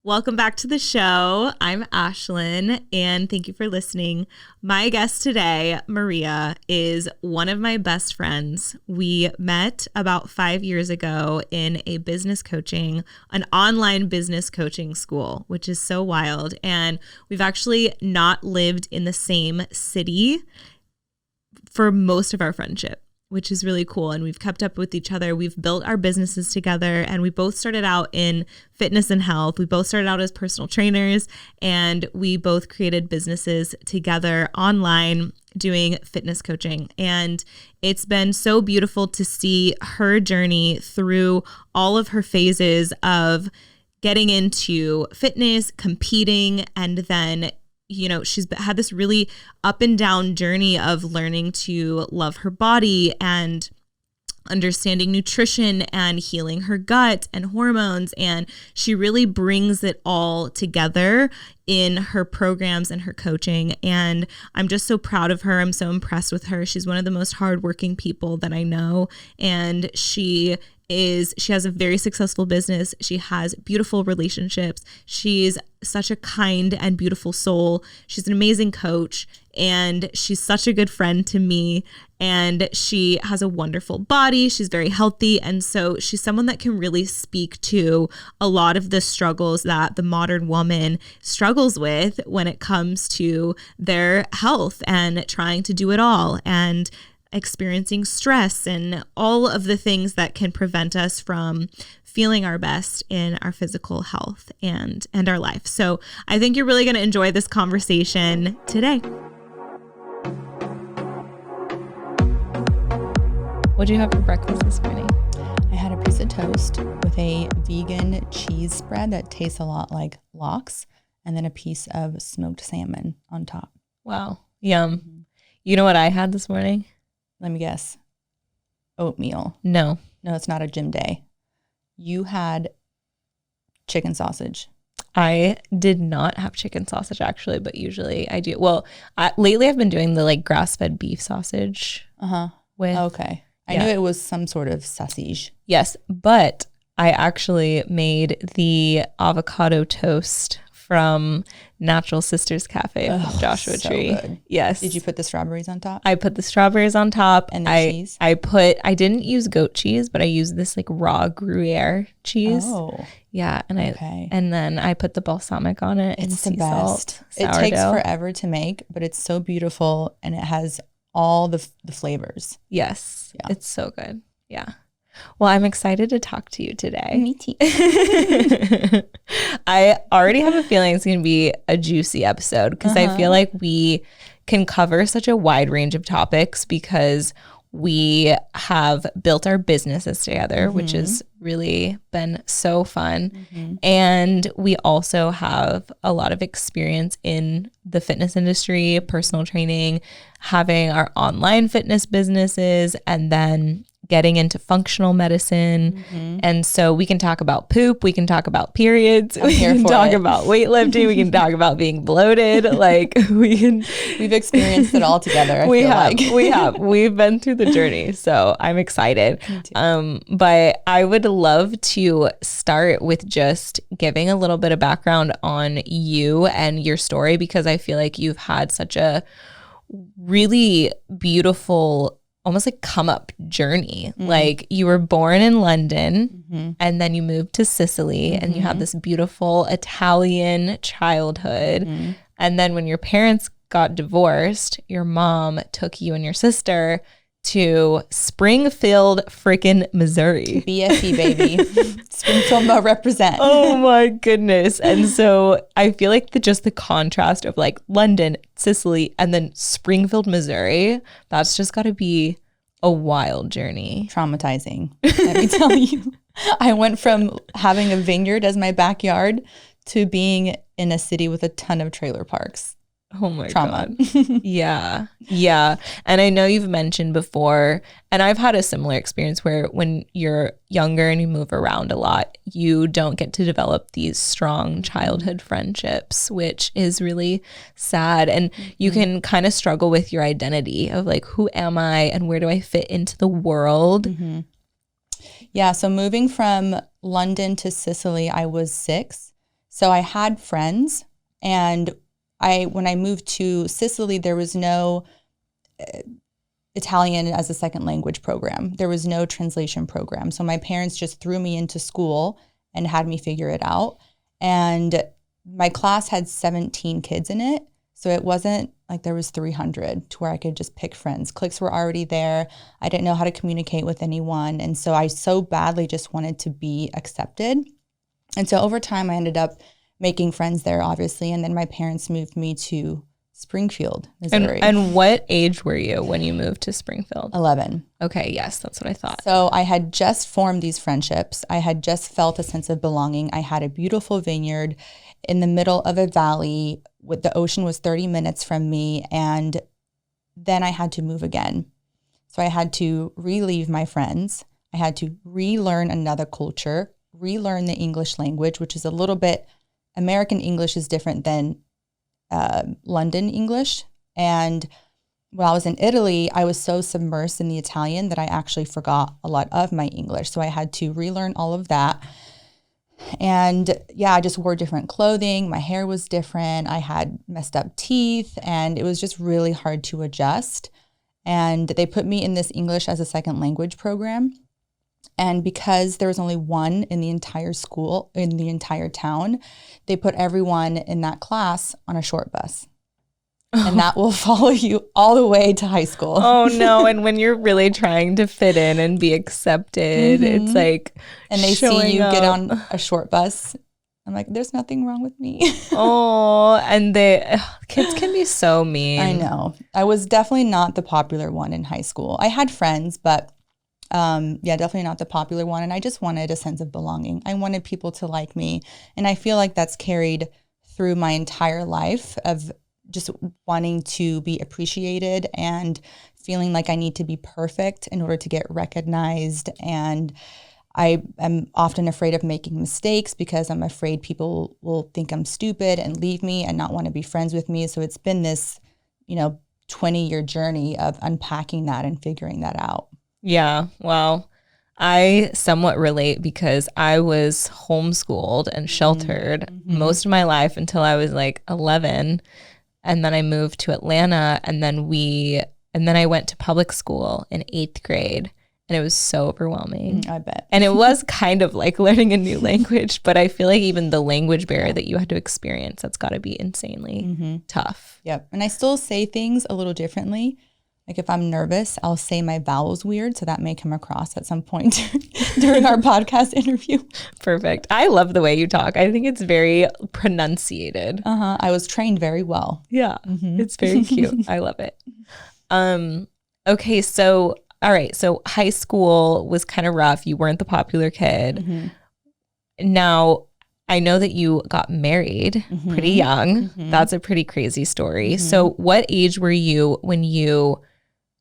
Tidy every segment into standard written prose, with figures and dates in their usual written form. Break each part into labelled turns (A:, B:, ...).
A: Welcome back to the show. I'm Ashlyn, and thank you for listening. My guest today, Maria, is one of my best friends. We met about 5 years ago in a an online business coaching school, which is so wild. And we've actually not lived in the same city for most of our friendship, which is really cool. And we've kept up with each other. We've built our businesses together, and we both started out in fitness and health. We both started out as personal trainers, and we both created businesses together online doing fitness coaching. And it's been so beautiful to see her journey through all of her phases of getting into fitness, competing, and then she's had this really up and down journey of learning to love her body and understanding nutrition and healing her gut and hormones. And she really brings it all together in her programs and her coaching. And I'm just so proud of her. I'm so impressed with her. She's one of the most hardworking people that I know. And she has a very successful business. She has beautiful relationships. She's such a kind and beautiful soul. She's an amazing coach, and she's such a good friend to me. And she has a wonderful body. She's very healthy. And so she's someone that can really speak to a lot of the struggles that the modern woman struggles with when it comes to their health and trying to do it all and experiencing stress and all of the things that can prevent us from feeling our best in our physical health and our life. So I think you're really going to enjoy this conversation today. What did you have for breakfast this morning?
B: I had a piece of toast with a vegan cheese spread that tastes a lot like lox, and then a piece of smoked salmon on top.
A: Wow. Yum. Mm-hmm. You know what I had this morning?
B: Let me guess. Oatmeal.
A: No,
B: it's not a gym day. You had chicken sausage.
A: I did not have chicken sausage actually, but usually I do. Well, lately I've been doing the grass-fed beef sausage.
B: Okay. I knew it was some sort of sausage.
A: Yes, but I actually made the avocado toast from Natural Sisters Cafe from Joshua Tree.
B: Good.
A: Yes.
B: Did you put the strawberries on top?
A: I put the strawberries on top.
B: And the cheese?
A: I didn't use goat cheese, but I used this raw Gruyere cheese.
B: Oh.
A: Yeah. And then I put the balsamic on it.
B: It's
A: and
B: the best. It takes forever to make, but it's so beautiful, and it has all the flavors.
A: Yes. Yeah. It's so good. Yeah. Well, I'm excited to talk to you today.
B: Me too.
A: I already have a feeling it's going to be a juicy episode because I feel like we can cover such a wide range of topics because we have built our businesses together, which has really been so fun. And we also have a lot of experience in the fitness industry, personal training, having our online fitness businesses, and then getting into functional medicine. And so we can talk about poop, we can talk about periods, we can talk about weightlifting, we can talk about being bloated.
B: We've experienced it all together.
A: We've been through the journey. So I'm excited. But I would love to start with just giving a little bit of background on you and your story, because I feel like you've had such a really beautiful almost come up journey. You were born in London and then you moved to Sicily and you had this beautiful Italian childhood. And then when your parents got divorced, your mom took you and your sister to Springfield, freaking Missouri.
B: BFE, baby. Springfield represent.
A: Oh my goodness. And so I feel like the contrast of London, Sicily, and then Springfield, Missouri, that's just got to be a wild journey.
B: Traumatizing, let me tell you. I went from having a vineyard as my backyard to being in a city with a ton of trailer parks.
A: Oh my God. Yeah. Yeah. And I know you've mentioned before, and I've had a similar experience where when you're younger and you move around a lot, you don't get to develop these strong childhood friendships, which is really sad. And you can kind of struggle with your identity of who am I and where do I fit into the world?
B: Yeah. So moving from London to Sicily, I was 6. So I had friends, and when I moved to Sicily, there was no Italian as a second language program. There was no translation program. So my parents just threw me into school and had me figure it out. And my class had 17 kids in it. So it wasn't like there was 300 to where I could just pick friends. Cliques were already there. I didn't know how to communicate with anyone. And so I so badly just wanted to be accepted. And so over time, I ended up making friends there, obviously. And then my parents moved me to Springfield, Missouri.
A: And what age were you when you moved to Springfield?
B: 11.
A: Okay, yes, that's what I thought.
B: So I had just formed these friendships. I had just felt a sense of belonging. I had a beautiful vineyard in the middle of a valley. With the ocean was 30 minutes from me. And then I had to move again. So I had to relieve my friends. I had to relearn another culture, relearn the English language, which is a little bit, American English is different than London English. And when I was in Italy, I was so submersed in the Italian that I actually forgot a lot of my English. So I had to relearn all of that. And yeah, I just wore different clothing. My hair was different. I had messed up teeth, and it was just really hard to adjust. And they put me in this English as a second language program. And because there was only one in the entire school, in the entire town, they put everyone in that class on a short bus. And that will follow you all the way to high school.
A: Oh, no. And when you're really trying to fit in and be accepted, it's like
B: and they see you get on a short bus. I'm like, there's nothing wrong with me.
A: Oh, and kids can be so mean.
B: I know. I was definitely not the popular one in high school. I had friends, but definitely not the popular one. And I just wanted a sense of belonging. I wanted people to like me. And I feel like that's carried through my entire life of just wanting to be appreciated and feeling like I need to be perfect in order to get recognized. And I am often afraid of making mistakes because I'm afraid people will think I'm stupid and leave me and not want to be friends with me. So it's been this, 20-year journey of unpacking that and figuring that out.
A: Yeah, well, I somewhat relate because I was homeschooled and sheltered most of my life until I was like 11. And then I moved to Atlanta, and then I went to public school in 8th grade, and it was so overwhelming.
B: I bet.
A: And it was kind of like learning a new language, but I feel like even the language barrier that you had to experience, that's got to be insanely tough.
B: Yep. And I still say things a little differently. Like if I'm nervous, I'll say my vowels weird. So that may come across at some point during our podcast interview.
A: Perfect. I love the way you talk. I think it's very pronunciated.
B: I was trained very well.
A: Yeah. It's very cute. I love it. Okay. So, all right. So high school was kind of rough. You weren't the popular kid. Now, I know that you got married pretty young. That's a pretty crazy story. So what age were you when you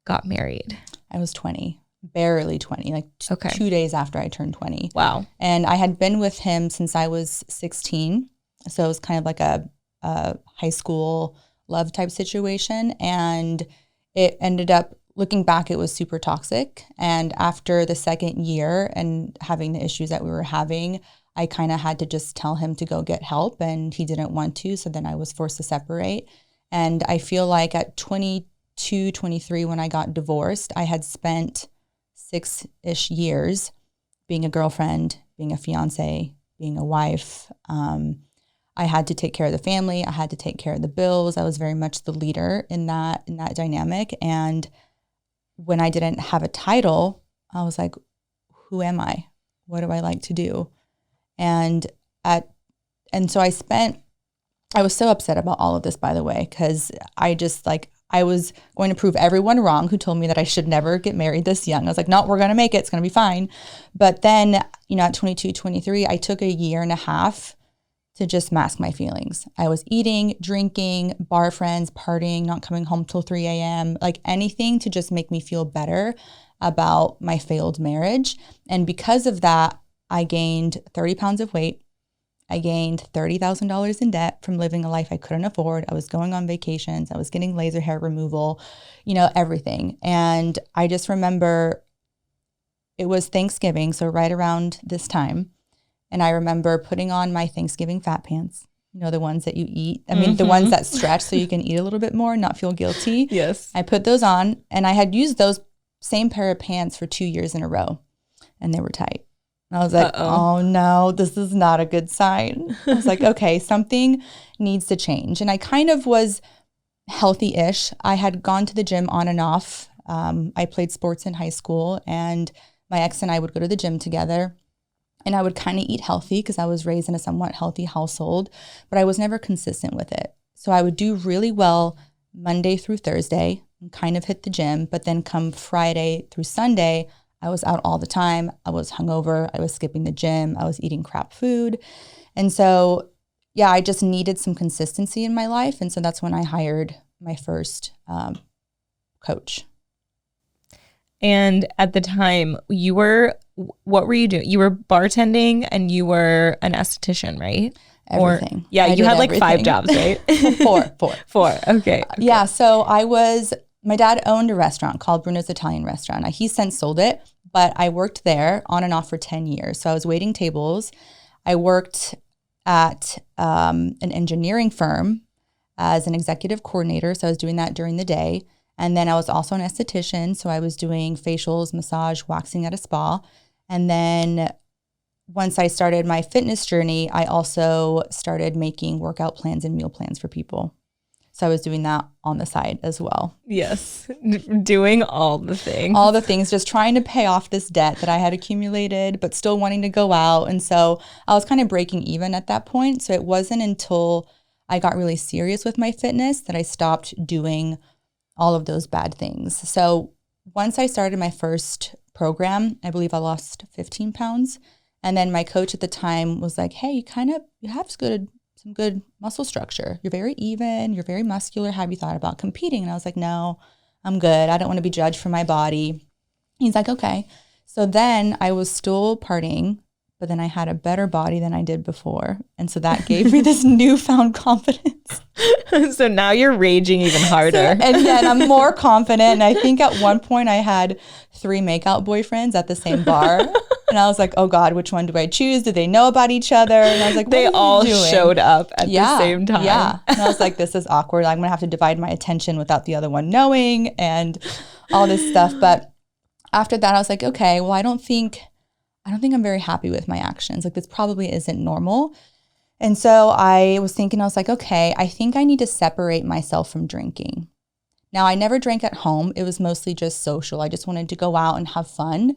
A: got married?
B: I was 20, barely 20, like 2 days after I turned 20.
A: Wow.
B: And I had been with him since I was 16. So it was kind of like a high school love type situation. And it ended up, looking back, it was super toxic. And after the second year and having the issues that we were having, I kind of had to just tell him to go get help, and he didn't want to. So then I was forced to separate. And I feel like at 22, 23, when I got divorced, I had spent 6-ish years being a girlfriend, being a fiance, being a wife. I had to take care of the family. I had to take care of the bills. I was very much the leader in that dynamic. And when I didn't have a title, I was like, who am I? What do I like to do? And so I was so upset about all of this, by the way, because I was going to prove everyone wrong who told me that I should never get married this young. I was like, no, we're going to make it. It's going to be fine. But then, at 22, 23, I took 1.5 years to just mask my feelings. I was eating, drinking, bar friends, partying, not coming home till 3 a.m., like anything to just make me feel better about my failed marriage. And because of that, I gained 30 pounds of weight. I gained $30,000 in debt from living a life I couldn't afford. I was going on vacations. I was getting laser hair removal, everything. And I just remember it was Thanksgiving, so right around this time. And I remember putting on my Thanksgiving fat pants, you know, the ones that you eat. I mean, the ones that stretch so you can eat a little bit more and not feel guilty.
A: Yes.
B: I put those on, and I had used those same pair of pants for 2 years in a row, and they were tight. And I was like, oh no, this is not a good sign. I was like, okay, something needs to change. And I kind of was healthy-ish. I had gone to the gym on and off. I played sports in high school, and my ex and I would go to the gym together. And I would kind of eat healthy because I was raised in a somewhat healthy household, but I was never consistent with it. So I would do really well Monday through Thursday and kind of hit the gym. But then come Friday through Sunday, I was out all the time. I was hungover. I was skipping the gym. I was eating crap food. And so, yeah, I just needed some consistency in my life. And so that's when I hired my first coach.
A: And at the time, what were you doing? You were bartending and you were an esthetician, right?
B: Everything.
A: You had like 5 jobs, right? Four. Okay.
B: Yeah. So my dad owned a restaurant called Bruno's Italian Restaurant. He since sold it, but I worked there on and off for 10 years. So I was waiting tables. I worked at an engineering firm as an executive coordinator. So I was doing that during the day. And then I was also an esthetician. So I was doing facials, massage, waxing at a spa. And then once I started my fitness journey, I also started making workout plans and meal plans for people. So I was doing that on the side as well.
A: Yes. Doing all the things.
B: All the things, just trying to pay off this debt that I had accumulated, but still wanting to go out. And so I was kind of breaking even at that point. So it wasn't until I got really serious with my fitness that I stopped doing all of those bad things. So once I started my first program, I believe I lost 15 pounds. And then my coach at the time was like, hey, you have some good muscle structure. You're very even. You're very muscular. Have you thought about competing? And I was like, no, I'm good. I don't want to be judged for my body. He's like, okay. So then I was still partying, but then I had a better body than I did before. And so that gave me this newfound confidence.
A: So now you're raging even harder.
B: And then I'm more confident. And I think at one point I had 3 makeout boyfriends at the same bar. And I was like, oh God, which one do I choose? Do they know about each other? And I was like,
A: they all showed up at the same time.
B: Yeah. And I was like, this is awkward. I'm going to have to divide my attention without the other one knowing and all this stuff. But after that, I was like, okay, well, I don't think I'm very happy with my actions. Like, this probably isn't normal. And so I was like, okay, I think I need to separate myself from drinking. Now, I never drank at home. It was mostly just social. I just wanted to go out and have fun.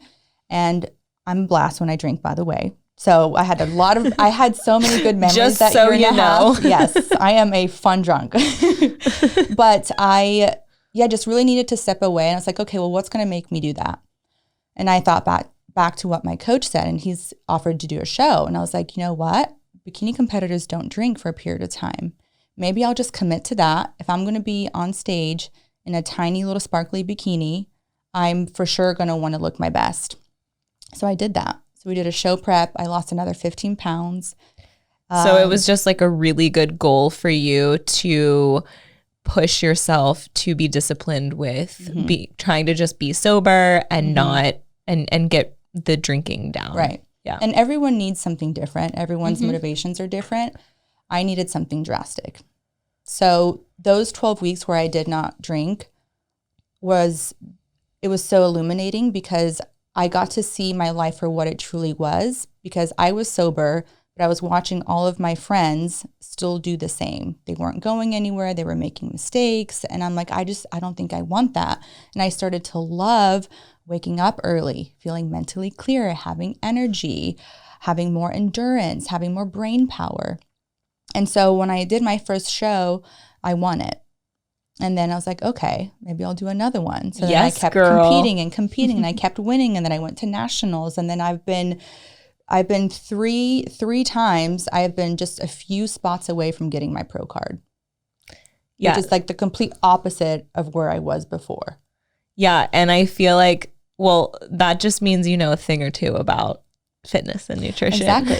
B: And I'm a blast when I drink, by the way. So I had so many good memories
A: just
B: that
A: so
B: year and
A: you
B: a
A: know.
B: half. Yes, I am a fun drunk. But I just really needed to step away. And I was like, okay, well, what's going to make me do that? And I thought back to what my coach said, and he's offered to do a show. And I was like, you know what? Bikini competitors don't drink for a period of time. Maybe I'll just commit to that. If I'm going to be on stage in a tiny little sparkly bikini, I'm for sure going to want to look my best. So I did that. So we did a show prep. I lost another 15 pounds.
A: So it was just like a really good goal for you to push yourself to be disciplined with trying to just be sober and not and get the drinking down.
B: Right.
A: Yeah.
B: And everyone needs something different. Everyone's motivations are different. I needed something drastic. So those 12 weeks where I did not drink was so illuminating because I got to see my life for what it truly was, because I was sober, but I was watching all of my friends still do the same. They weren't going anywhere. They were making mistakes. And I'm like, I don't think I want that. And I started to love waking up early, feeling mentally clear, having energy, having more endurance, having more brain power. And so when I did my first show, I won it. And then I was like, okay, maybe I'll do another one. So then I kept competing and I kept winning. And then I went to nationals. And then I've been three times. I have been just a few spots away from getting my pro card. Yeah. Which is like the complete opposite of where I was before.
A: Yeah. And I feel like, well, that just means you know a thing or two about fitness and nutrition.
B: Exactly.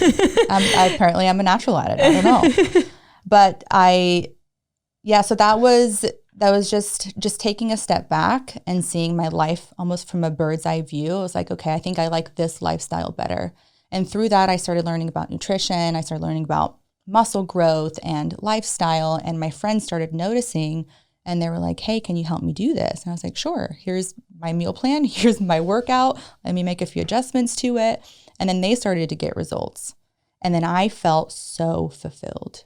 B: Apparently I'm a natural at it. I don't know. But so that was just taking a step back and seeing my life almost from a bird's eye view. I was like, okay, I think I like this lifestyle better. And through that, I started learning about nutrition. I started learning about muscle growth and lifestyle. And my friends started noticing, and they were like, hey, can you help me do this? And I was like, sure, here's my meal plan. Here's my workout. Let me make a few adjustments to it. And then they started to get results. And then I felt so fulfilled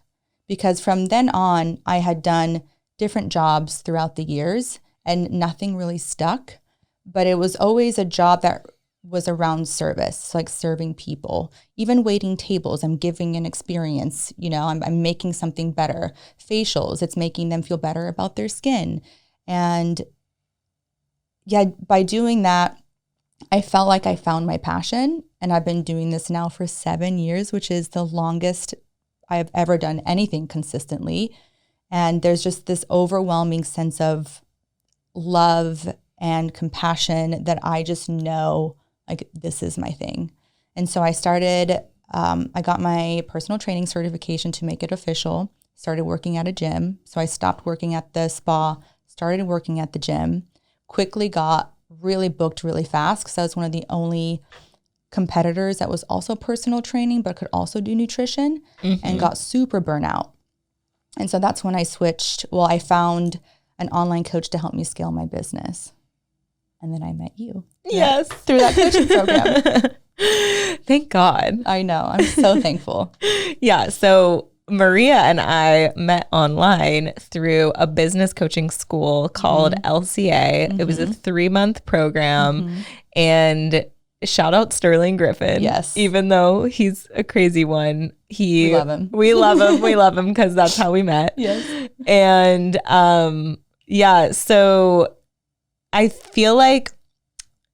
B: because from then on, I had done different jobs throughout the years and nothing really stuck. But it was always a job that was around service, like serving people, even waiting tables. I'm giving an experience, I'm making something better. Facials, it's making them feel better about their skin. And yeah, by doing that, I felt like I found my passion. And I've been doing this now for 7 years, which is the longest I've ever done anything consistently. And there's just this overwhelming sense of love and compassion that I just know, like, this is my thing. And so I started, I got my personal training certification to make it official, started working at a gym. So I stopped working at the spa, started working at the gym, quickly got really booked really fast because I was one of the only competitors that was also personal training, but could also do nutrition, and got super burnout. And so that's when I switched. Well, I found an online coach to help me scale my business. And then I met you.
A: Yes.
B: Through that coaching program.
A: Thank God.
B: I know. I'm so thankful.
A: Yeah. So Maria and I met online through a business coaching school called LCA. It was a 3-month program. And shout out Sterling Griffin.
B: Yes.
A: Even though he's a crazy one.
B: We love him.
A: We love him. We love him because that's how we met.
B: Yes.
A: And yeah, so I feel like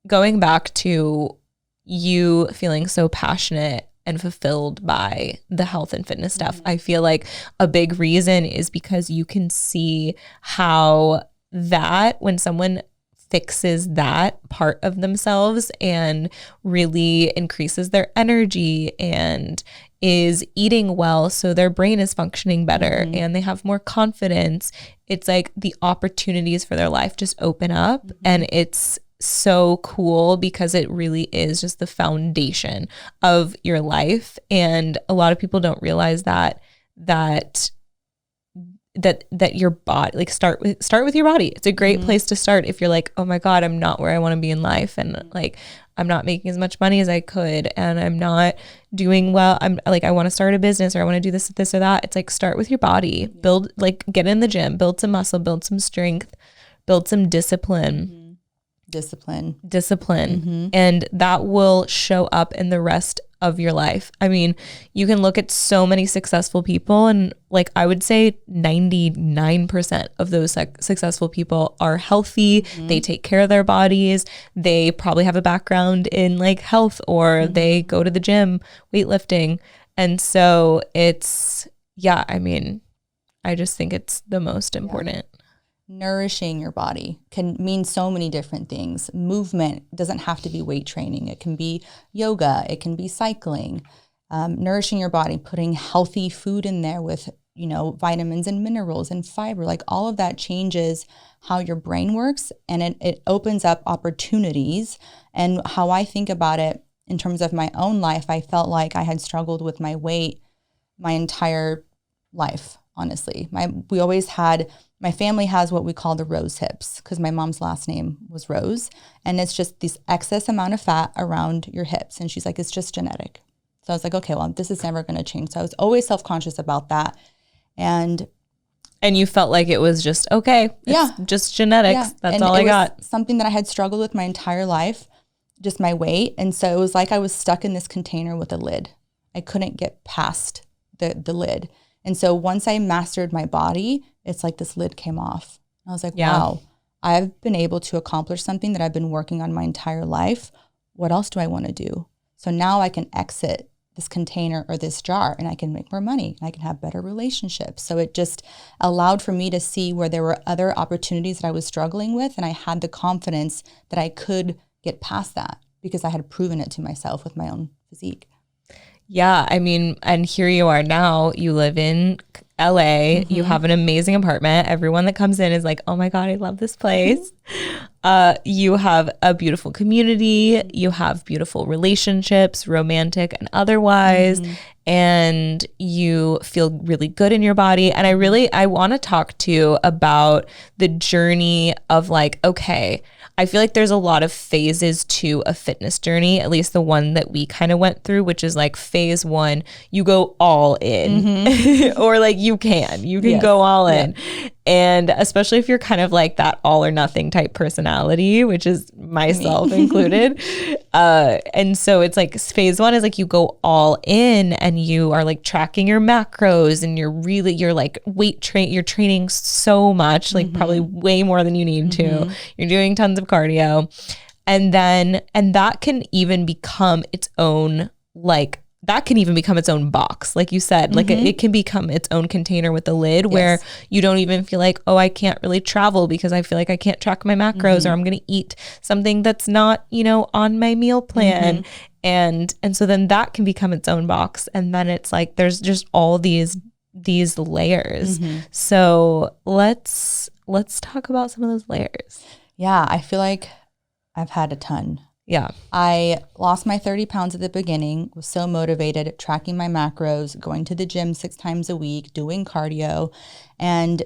A: going back to you feeling so passionate and fulfilled by the health and fitness stuff, I feel like a big reason is because you can see how that when someone fixes that part of themselves and really increases their energy and is eating well so their brain is functioning better and they have more confidence, it's like the opportunities for their life just open up. And it's so cool because it really is just the foundation of your life. And a lot of people don't realize that your body, like start with your body. It's a great place to start if you're like, oh my God, I'm not where I want to be in life, and like I'm not making as much money as I could, and I'm not doing well. I'm like, I want to start a business, or I want to do this or that. It's like, start with your body. Build, like, get in the gym, build some muscle, build some strength, build some discipline. And that will show up in the rest of your life. I mean, you can look at so many successful people, and like I would say 99% of those successful people are healthy. They take care of their bodies. They probably have a background in like health, or they go to the gym, weightlifting. And so it's, yeah, I mean, I just think it's the most important.
B: Nourishing your body can mean so many different things. Movement doesn't have to be weight training. It can be yoga. It can be cycling. Nourishing your body, putting healthy food in there with, vitamins and minerals and fiber, like all of that changes how your brain works, and it opens up opportunities. And how I think about it in terms of my own life, I felt like I had struggled with my weight my entire life, honestly. My family has what we call the rose hips because my mom's last name was Rose. And it's just this excess amount of fat around your hips. And she's like, it's just genetic. So I was like, okay, well, this is never going to change. So I was always self-conscious about that. And
A: you felt like it was just, okay, it's just genetics. Yeah. That's and all I got.
B: Was something that I had struggled with my entire life, just my weight. And so it was like I was stuck in this container with a lid. I couldn't get past the lid. And so once I mastered my body, it's like this lid came off. I was like, wow, I've been able to accomplish something that I've been working on my entire life. What else do I want to do? So now I can exit this container or this jar, and I can make more money. I can have better relationships. So it just allowed for me to see where there were other opportunities that I was struggling with. And I had the confidence that I could get past that because I had proven it to myself with my own physique.
A: Yeah, I mean, and here you are now. You live in LA. You have an amazing apartment. Everyone that comes in is like, oh my God, I love this place. You have a beautiful community. You have beautiful relationships, romantic and otherwise. And you feel really good in your body. And I want to talk to you about the journey of like, okay, I feel like there's a lot of phases to a fitness journey, at least the one that we kind of went through, which is like phase 1, you go all in or like you can go all in. And especially if you're kind of like that all or nothing type personality, which is myself included. And so it's like phase 1 is like you go all in and you are like tracking your macros and you're like you're training so much, like probably way more than you need to. You're doing tons of cardio. And that can even become its own box, like you said, like it can become its own container with a lid where you don't even feel like, oh, I can't really travel because I feel like I can't track my macros or I'm going to eat something that's not, on my meal plan. And so then that can become its own box. And then it's like, there's just all these layers. So let's talk about some of those layers.
B: Yeah. I feel like I've had a ton.
A: Yeah.
B: I lost my 30 pounds at the beginning, was so motivated, tracking my macros, going to the gym 6 times a week, doing cardio. And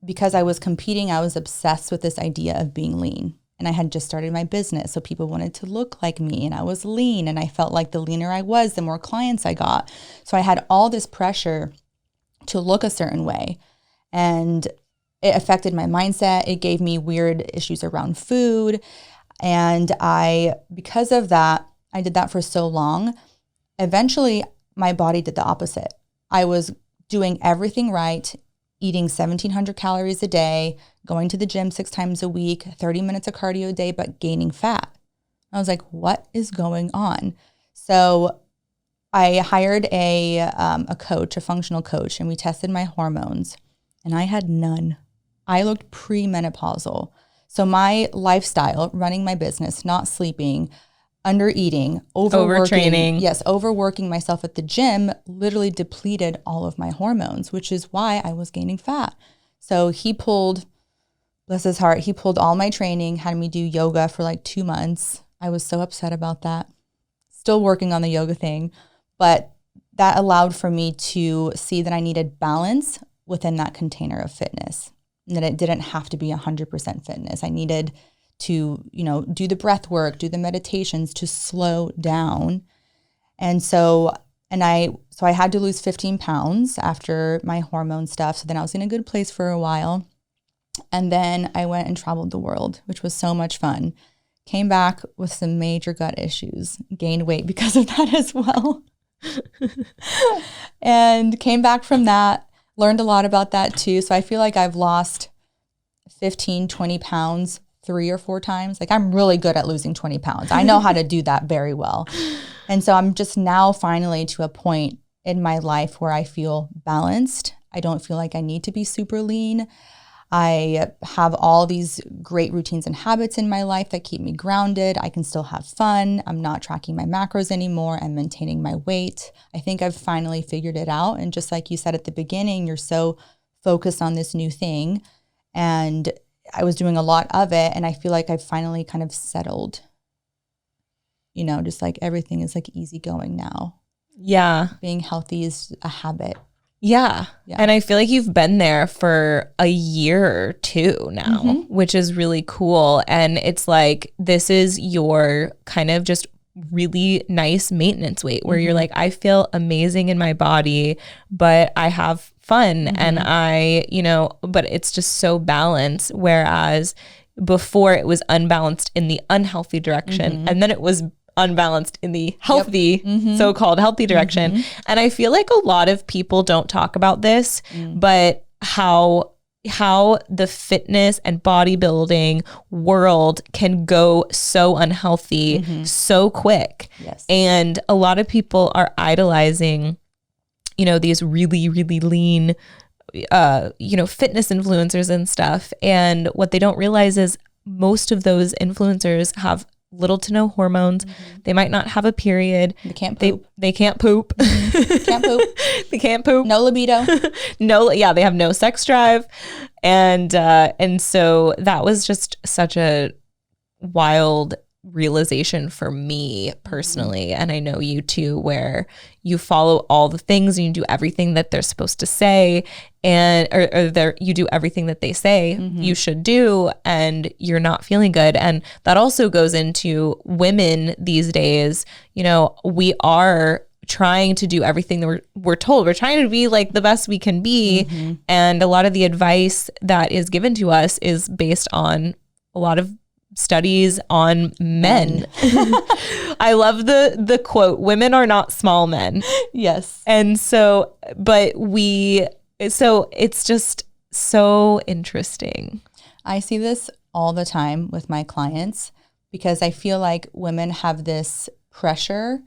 B: because I was competing, I was obsessed with this idea of being lean. And I had just started my business, so people wanted to look like me, and I was lean. And I felt like the leaner I was, the more clients I got. So I had all this pressure to look a certain way. And it affected my mindset. It gave me weird issues around food. And because of that, I did that for so long. Eventually, my body did the opposite. I was doing everything right, eating 1,700 calories a day, going to the gym 6 times a week, 30 minutes of cardio a day, but gaining fat. I was like, what is going on? So I hired a coach, a functional coach, and we tested my hormones, and I had none. I looked premenopausal. So my lifestyle, running my business, not sleeping, under eating, overtraining. Yes, overworking myself at the gym literally depleted all of my hormones, which is why I was gaining fat. So he pulled, bless his heart, he pulled all my training, had me do yoga for like 2 months. I was so upset about that. Still working on the yoga thing, but that allowed for me to see that I needed balance within that container of fitness. And that it didn't have to be 100% fitness. I needed to, do the breath work, do the meditations to slow down. And so I had to lose 15 pounds after my hormone stuff. So then I was in a good place for a while. And then I went and traveled the world, which was so much fun. Came back with some major gut issues, gained weight because of that as well. And came back from that. Learned a lot about that too. So I feel like I've lost 15, 20 pounds 3 or 4 times. Like I'm really good at losing 20 pounds. I know how to do that very well. And so I'm just now finally to a point in my life where I feel balanced. I don't feel like I need to be super lean. I have all these great routines and habits in my life that keep me grounded. I can still have fun. I'm not tracking my macros anymore. I'm maintaining my weight. I think I've finally figured it out. And just like you said at the beginning, you're so focused on this new thing. And I was doing a lot of it. And I feel like I've finally kind of settled, just like everything is like easygoing now.
A: Yeah.
B: Being healthy is a habit.
A: Yeah. And I feel like you've been there for a year or 2 now, which is really cool. And it's like, this is your kind of just really nice maintenance weight where you're like, I feel amazing in my body, but I have fun and but it's just so balanced. Whereas before it was unbalanced in the unhealthy direction and then it was unbalanced in the healthy, so-called healthy direction. And I feel like a lot of people don't talk about this, but how the fitness and bodybuilding world can go so unhealthy so quick.
B: Yes.
A: And a lot of people are idolizing, these really, really lean, fitness influencers and stuff. And what they don't realize is most of those influencers have little to no hormones. They might not have a period.
B: They can't poop.
A: They can't poop.
B: Can't poop.
A: They can't poop.
B: No libido.
A: They have no sex drive. And so that was just such a wild realization for me personally, and I know you too, where you follow all the things and you do everything that they're supposed to say, and you do everything that they say you should do, and you're not feeling good. And that also goes into women these days. You know, we are trying to do everything that we're told. We're trying to be like the best we can be, and a lot of the advice that is given to us is based on a lot of studies on men. I love the quote, women are not small men.
B: Yes.
A: And so, it's just so interesting.
B: I see this all the time with my clients because I feel like women have this pressure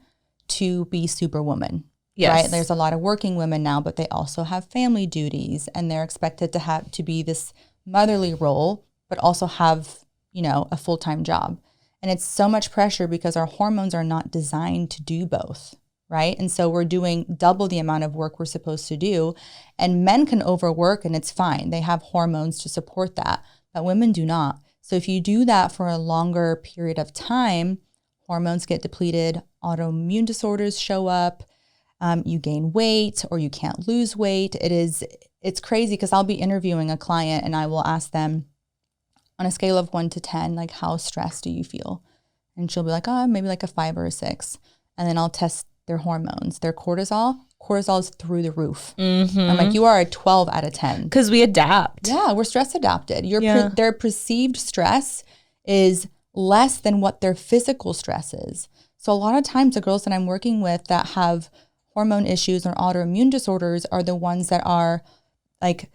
B: to be superwoman.
A: Yes.
B: Right? There's a lot of working women now, but they also have family duties, and they're expected to be this motherly role, but also have, you know, a full-time job. And it's so much pressure because our hormones are not designed to do both, right? And so we're doing double the amount of work we're supposed to do. And men can overwork and it's fine. They have hormones to support that, but women do not. So if you do that for a longer period of time, hormones get depleted, autoimmune disorders show up, you gain weight or you can't lose weight. It's crazy because I'll be interviewing a client and I will ask them, on a scale of 1 to 10, like, how stressed do you feel? And she'll be like, oh, maybe like a 5 or a 6. And then I'll test their hormones, their cortisol. Cortisol is through the roof. I'm like, you are a 12 out of 10.
A: Because we adapt.
B: Yeah, we're stress adapted. Their perceived stress is less than what their physical stress is. So a lot of times the girls that I'm working with that have hormone issues or autoimmune disorders are the ones that are like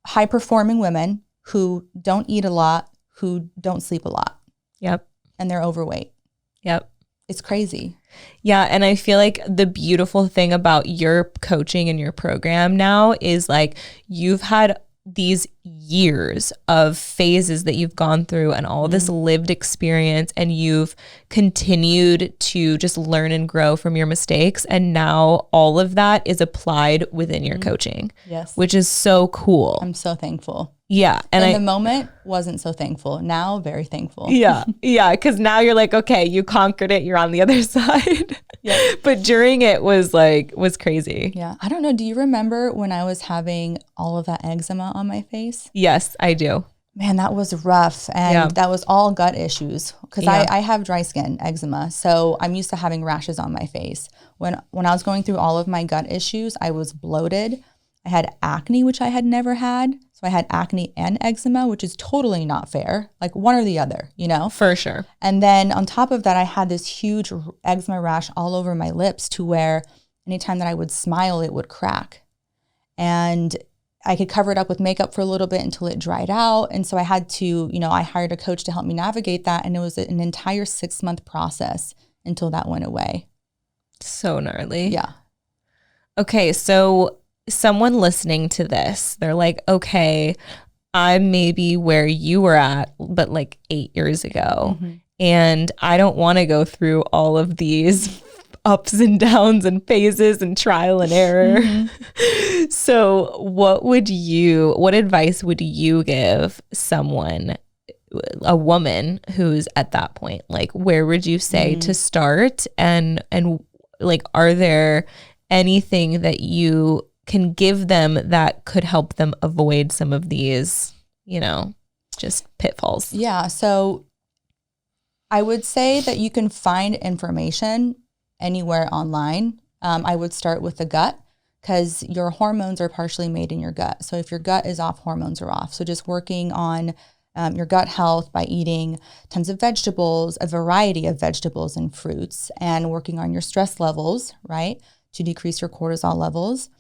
B: high performing women who don't eat a lot, who don't sleep a lot.
A: Yep.
B: And they're overweight.
A: Yep.
B: It's crazy.
A: Yeah. And I feel like the beautiful thing about your coaching and your program now is like you've had these years of phases that you've gone through and all this lived experience, and you've continued to just learn and grow from your mistakes. And now all of that is applied within your coaching.
B: Yes.
A: Which is so cool.
B: I'm so thankful.
A: Yeah.
B: And in the moment, wasn't so thankful. Now, very thankful.
A: Yeah. Yeah. Because now you're like, okay, you conquered it. You're on the other side. Yeah. But during it was crazy.
B: Yeah. I don't know. Do you remember when I was having all of that eczema on my face?
A: Yes, I do.
B: Man, that was rough. And that was all gut issues because I have dry skin, eczema. So I'm used to having rashes on my face. When I was going through all of my gut issues, I was bloated. I had acne, which I had never had. So I had acne and eczema, which is totally not fair, like one or the other, you know?
A: For sure.
B: And then on top of that, I had this huge eczema rash all over my lips to where anytime that I would smile, it would crack. And I could cover it up with makeup for a little bit until it dried out. And so I had to, I hired a coach to help me navigate that. And it was an entire 6-month process until that went away.
A: So gnarly.
B: Yeah.
A: Okay, so someone listening to this, they're like, okay, I'm maybe where you were at, but like 8 years ago. And I don't want to go through all of these ups and downs and phases and trial and error. So what advice would you give someone, a woman who's at that point? Like, where would you say to start? And like, are there anything that you can give them that could help them avoid some of these, just pitfalls?
B: Yeah. So I would say that you can find information anywhere online. I would start with the gut because your hormones are partially made in your gut. So if your gut is off, hormones are off. So just working on your gut health by eating tons of vegetables, a variety of vegetables and fruits, and working on your stress levels, right, to decrease your cortisol levels.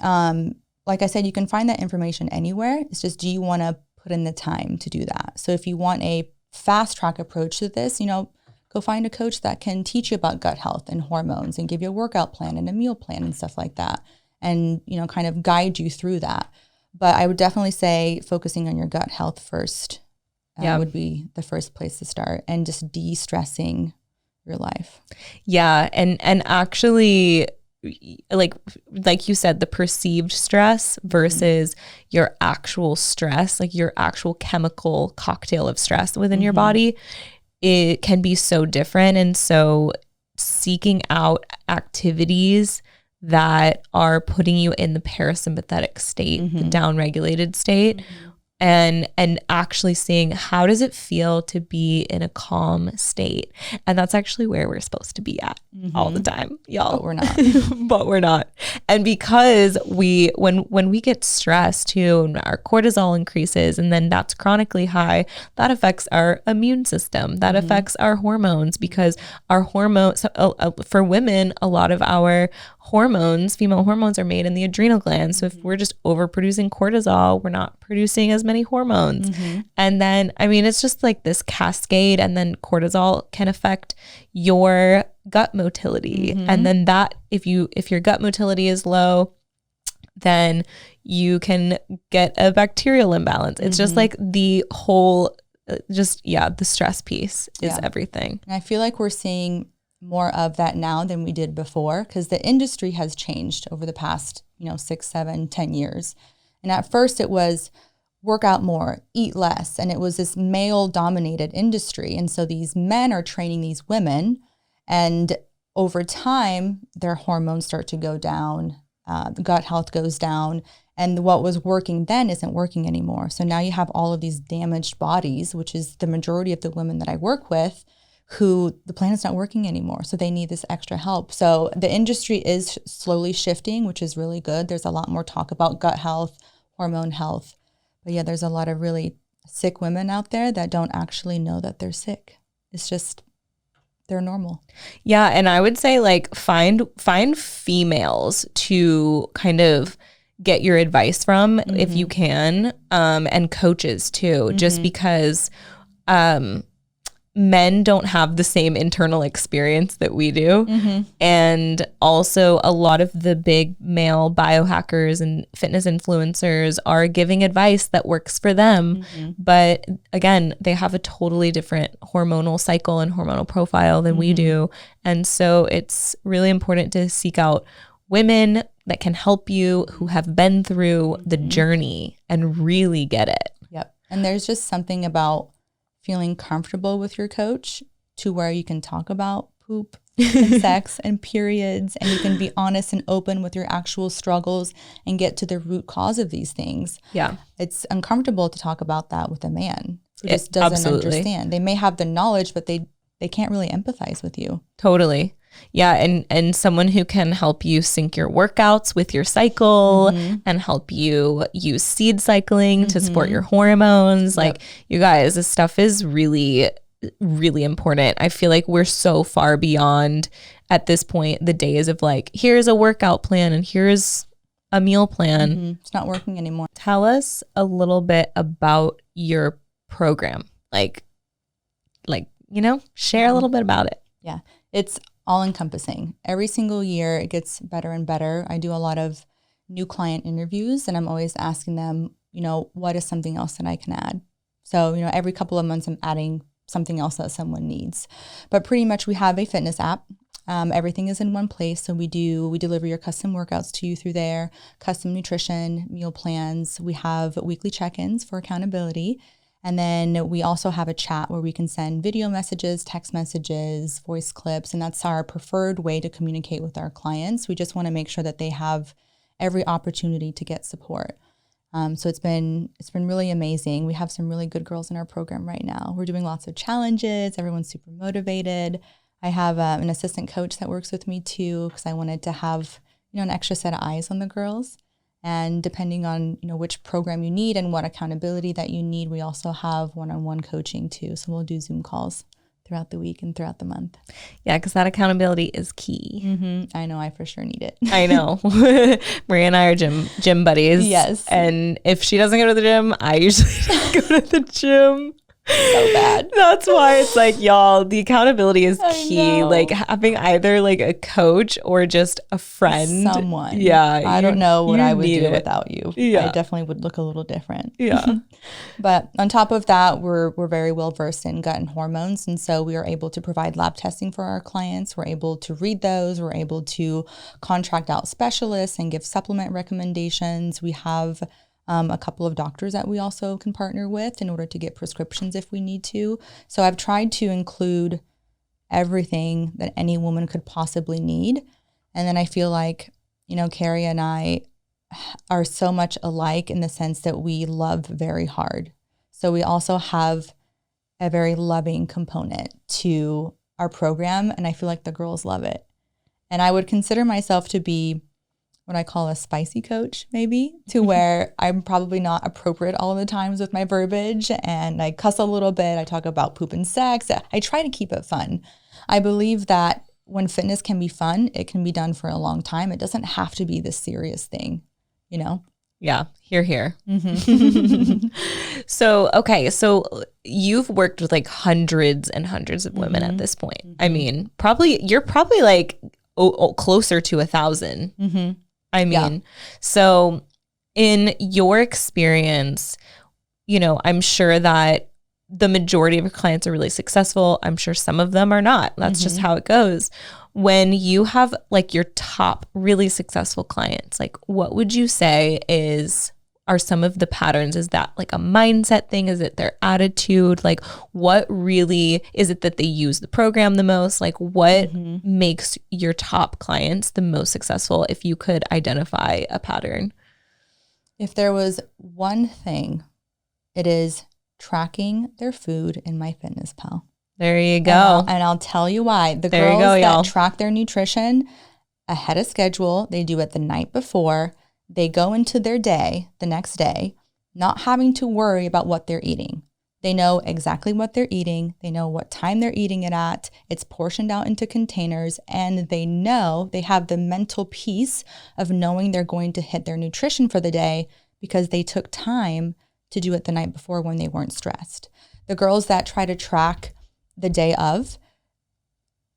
B: Like I said, you can find that information anywhere. It's just, do you want to put in the time to do that? So if you want a fast track approach to this, go find a coach that can teach you about gut health and hormones and give you a workout plan and a meal plan and stuff like that. And, kind of guide you through that. But I would definitely say focusing on your gut health first would be the first place to start, and just de-stressing your life.
A: Yeah. And actually, like you said, the perceived stress versus your actual stress, like your actual chemical cocktail of stress within your body, it can be so different. And so seeking out activities that are putting you in the parasympathetic state, the downregulated state, and actually seeing how does it feel to be in a calm state. And that's actually where we're supposed to be at all the time, y'all.
B: But we're not.
A: But we're not. And because when we get stressed too, and our cortisol increases, and then that's chronically high, that affects our immune system. That affects our hormones, because our hormones, for women, a lot of our hormones, female hormones, are made in the adrenal glands. So if we're just overproducing cortisol, we're not producing as many hormones. And then, I mean, it's just like this cascade, and then cortisol can affect your gut motility. And then that, if your gut motility is low, then you can get a bacterial imbalance. It's just like the whole, the stress piece is everything.
B: And I feel like we're seeing more of that now than we did before, because the industry has changed over the past, 6, 7, 10 years. And at first it was work out more, eat less. And it was this male dominated industry. And so these men are training these women, and over time, their hormones start to go down, the gut health goes down, and what was working then isn't working anymore. So now you have all of these damaged bodies, which is the majority of the women that I work with, who the plan is not working anymore. So they need this extra help. So the industry is slowly shifting, which is really good. There's a lot more talk about gut health, hormone health. But yeah, there's a lot of really sick women out there that don't actually know that they're sick. It's just, they're normal.
A: Yeah. And I would say, like, find females to kind of get your advice from, if you can, and coaches too, just because men don't have the same internal experience that we do. And also a lot of the big male biohackers and fitness influencers are giving advice that works for them. But again, they have a totally different hormonal cycle and hormonal profile than we do. And so it's really important to seek out women that can help you, who have been through the journey and really get it.
B: Yep. And there's just something about feeling comfortable with your coach to where you can talk about poop and sex and periods, and you can be honest and open with your actual struggles and get to the root cause of these things. Yeah. It's uncomfortable to talk about that with a man who just doesn't understand. They may have the knowledge, but they can't really empathize with you.
A: Totally. Yeah. And someone who can help you sync your workouts with your cycle and help you use seed cycling to support your hormones. Like, you guys, this stuff is really, really important. I feel like we're so far beyond, at this point, the days of like, here's a workout plan and here's a meal plan.
B: It's not working anymore.
A: Tell us a little bit about your program. Like, share a little bit about it.
B: Yeah. It's all encompassing. Every single year it gets better and better. I do a lot of new client interviews, and I'm always asking them, what is something else that I can add? So, every couple of months I'm adding something else that someone needs. But pretty much we have a fitness app. Everything is in one place. So we deliver your custom workouts to you through there, custom nutrition, meal plans. We have weekly check-ins for accountability. And then we also have a chat where we can send video messages, text messages, voice clips, and that's our preferred way to communicate with our clients. We just want to make sure that they have every opportunity to get support. So it's been really amazing. We have some really good girls in our program right now. We're doing lots of challenges. Everyone's super motivated. I have an assistant coach that works with me too, because I wanted to have an extra set of eyes on the girls. And depending on, which program you need and what accountability that you need, we also have one-on-one coaching too. So we'll do Zoom calls throughout the week and throughout the month.
A: Yeah, because that accountability is key.
B: I know, I for sure need it.
A: I know. Maria and I are gym buddies.
B: Yes.
A: And if she doesn't go to the gym, I usually don't go to the gym.
B: So bad.
A: That's why it's like, y'all, the accountability is key.
B: know.
A: Like having either like a coach or just a friend.
B: Someone.
A: Yeah.
B: I don't know what I would do
A: it.
B: without you.
A: Yeah.
B: I definitely would look a little different.
A: Yeah.
B: But on top of that, we're very well versed in gut and hormones. And so we are able to provide lab testing for our clients. We're able to read those. We're able to contract out specialists and give supplement recommendations. We have a couple of doctors that we also can partner with in order to get prescriptions if we need to. So I've tried to include everything that any woman could possibly need. And then I feel like, you know, Carrie and I are so much alike in the sense that we love very hard. So we also have a very loving component to our program. And I feel like the girls love it. And I would consider myself to be what I call a spicy coach, maybe, to where I'm probably not appropriate all the times with my verbiage and I cuss a little bit. I talk about poop and sex. I try to keep it fun. I believe that when fitness can be fun, it can be done for a long time. It doesn't have to be this serious thing, you know?
A: Yeah. Here.
B: Mm-hmm.
A: So you've worked with like hundreds and hundreds of women at this point.
B: Mm-hmm.
A: I mean, you're probably like closer to 1,000.
B: Mm-hmm.
A: I mean, so in your experience, you know, I'm sure that the majority of your clients are really successful. I'm sure some of them are not. That's just how it goes. When you have like your top really successful clients, like what would you say are some of the patterns? Is that like a mindset thing? Is it their attitude? Like what really is it that they use the program the most? Like what makes your top clients the most successful if you could identify a pattern?
B: If there was one thing, it is tracking their food in MyFitnessPal.
A: There you go.
B: And I'll tell you why. The
A: There you
B: girls
A: go,
B: that
A: y'all.
B: track their nutrition ahead of schedule, they do it the night before. They go into their day, the next day, not having to worry about what they're eating. They know exactly what they're eating. They know what time they're eating it at. It's portioned out into containers, and they know they have the mental peace of knowing they're going to hit their nutrition for the day because they took time to do it the night before when they weren't stressed. The girls that try to track the day of,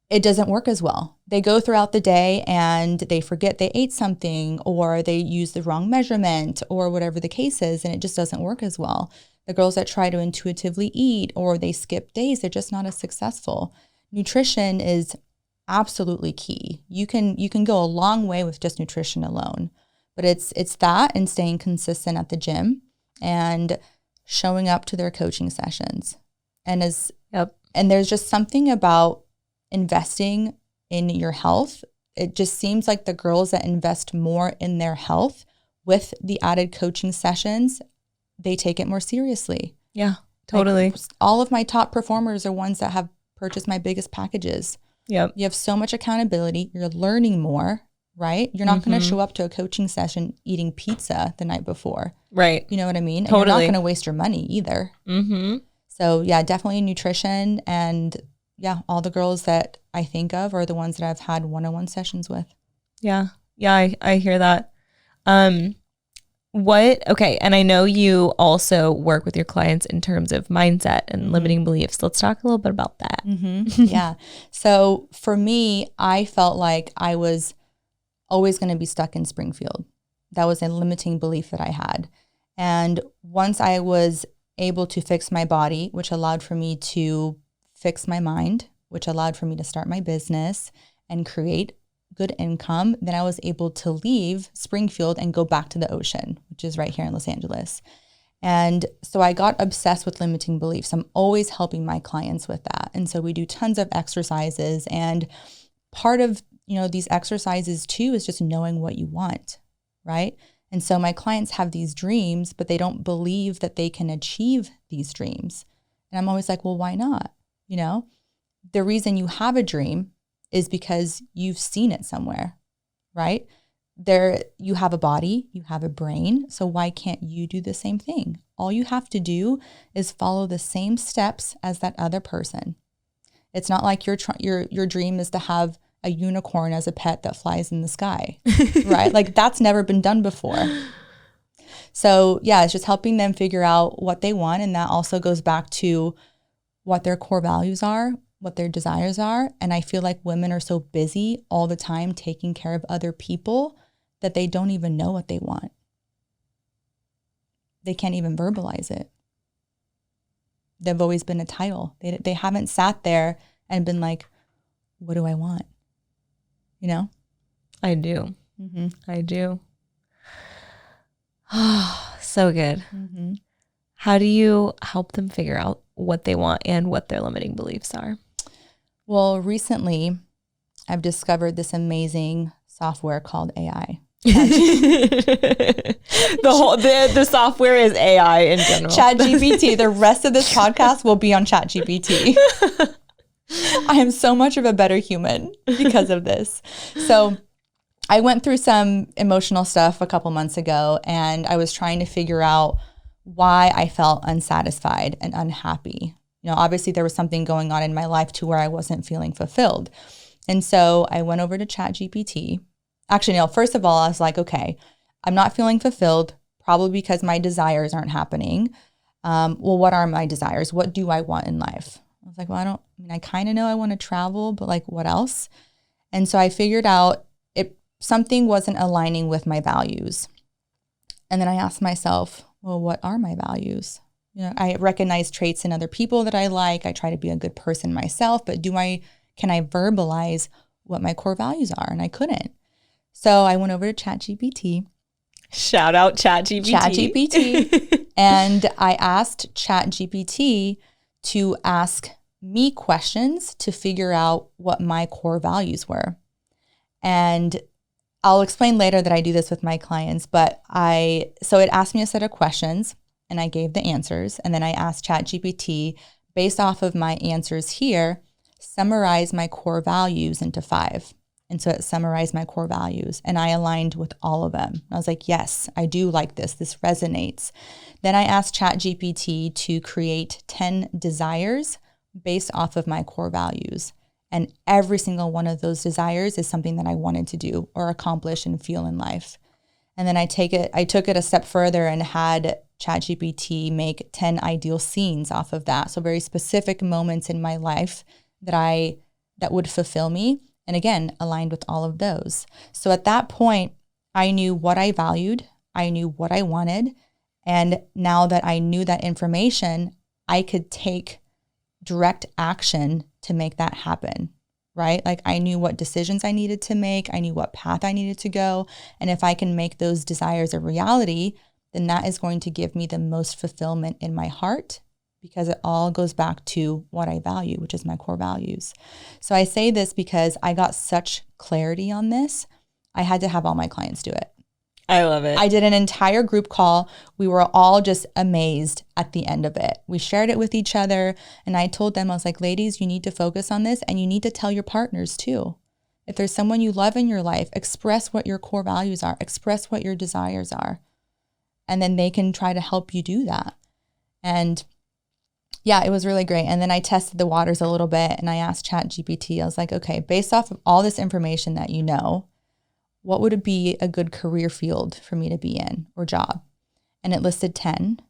B: it doesn't work as well. They go throughout the day and they forget they ate something or they use the wrong measurement or whatever the case is, and it just doesn't work as well. The girls that try to intuitively eat or they skip days, they're just not as successful. Nutrition is absolutely key. You can go a long way with just nutrition alone, but it's that and staying consistent at the gym and showing up to their coaching sessions. And and there's just something about investing in your health. It just seems like the girls that invest more in their health with the added coaching sessions, they take it more seriously.
A: Yeah, totally.
B: Like, all of my top performers are ones that have purchased my biggest packages.
A: Yep.
B: You have so much accountability. You're learning more, right? You're not going to show up to a coaching session eating pizza the night before.
A: Right.
B: You know what I mean?
A: Totally.
B: And you're not going to waste your money either. Mm-hmm. So yeah, definitely nutrition. And yeah, all the girls that I think of are the ones that I've had one-on-one sessions with.
A: Yeah. Yeah, I hear that. Okay, and I know you also work with your clients in terms of mindset and limiting beliefs. Let's talk a little bit about that.
B: Yeah. So for me, I felt like I was always going to be stuck in Springfield. That was a limiting belief that I had. And once I was able to fix my body, which allowed for me to fix my mind, which allowed for me to start my business and create good income, then I was able to leave Springfield and go back to the ocean, which is right here in Los Angeles. And so I got obsessed with limiting beliefs. I'm always helping my clients with that. And so we do tons of exercises. And part of, these exercises too is just knowing what you want, right? And so my clients have these dreams, but they don't believe that they can achieve these dreams. And I'm always like, well, why not? The reason you have a dream is because you've seen it somewhere, right? You have a body, you have a brain. So why can't you do the same thing? All you have to do is follow the same steps as that other person. It's not like your dream is to have a unicorn as a pet that flies in the sky, right? Like that's never been done before. So yeah, it's just helping them figure out what they want. And that also goes back to what their core values are, what their desires are. And I feel like women are so busy all the time taking care of other people that they don't even know what they want. They can't even verbalize it. They've always been a title. They haven't sat there and been like, what do I want? You know?
A: I do.
B: Mm-hmm.
A: I do. Oh, so good.
B: Mm-hmm.
A: How do you help them figure out what they want and what their limiting beliefs are?
B: Well, recently I've discovered this amazing software called AI.
A: The software is AI in general.
B: ChatGPT. The rest of this podcast will be on ChatGPT. I am so much of a better human because of this. So I went through some emotional stuff a couple months ago, and I was trying to figure out why I felt unsatisfied and unhappy. You know, obviously there was something going on in my life to where I wasn't feeling fulfilled. And so I went over to ChatGPT. Actually, no, first of all, I was like, okay, I'm not feeling fulfilled, probably because my desires aren't happening. Well, what are my desires? What do I want in life? I was like, well, I kind of know I want to travel, but like what else? And so I figured out something wasn't aligning with my values. And then I asked myself, well, what are my values? You know, I recognize traits in other people that I like. I try to be a good person myself, but can I verbalize what my core values are? And I couldn't. So I went over to ChatGPT.
A: Shout out ChatGPT.
B: And I asked ChatGPT to ask me questions to figure out what my core values were. And I'll explain later that I do this with my clients, but so it asked me a set of questions and I gave the answers. And then I asked ChatGPT, based off of my answers here, summarize my core values into 5. And so it summarized my core values and I aligned with all of them. I was like, yes, I do like this. This resonates. Then I asked ChatGPT to create 10 desires based off of my core values. And every single one of those desires is something that I wanted to do or accomplish and feel in life. And then I took it a step further and had ChatGPT make 10 ideal scenes off of that. So very specific moments in my life that would fulfill me. And again, aligned with all of those. So at that point, I knew what I valued. I knew what I wanted. And now that I knew that information, I could take direct action to make that happen, right? Like I knew what decisions I needed to make. I knew what path I needed to go. And if I can make those desires a reality, then that is going to give me the most fulfillment in my heart, because it all goes back to what I value, which is my core values. So I say this because I got such clarity on this. I had to have all my clients do it.
A: I love it.
B: I did an entire group call. We were all just amazed at the end of it. We shared it with each other. And I told them, I was like, ladies, you need to focus on this and you need to tell your partners too. If there's someone you love in your life, express what your core values are, express what your desires are. And then they can try to help you do that. And yeah, it was really great. And then I tested the waters a little bit and I asked ChatGPT, I was like, okay, based off of all this information that you know, what would it be a good career field for me to be in or job? And it listed 10.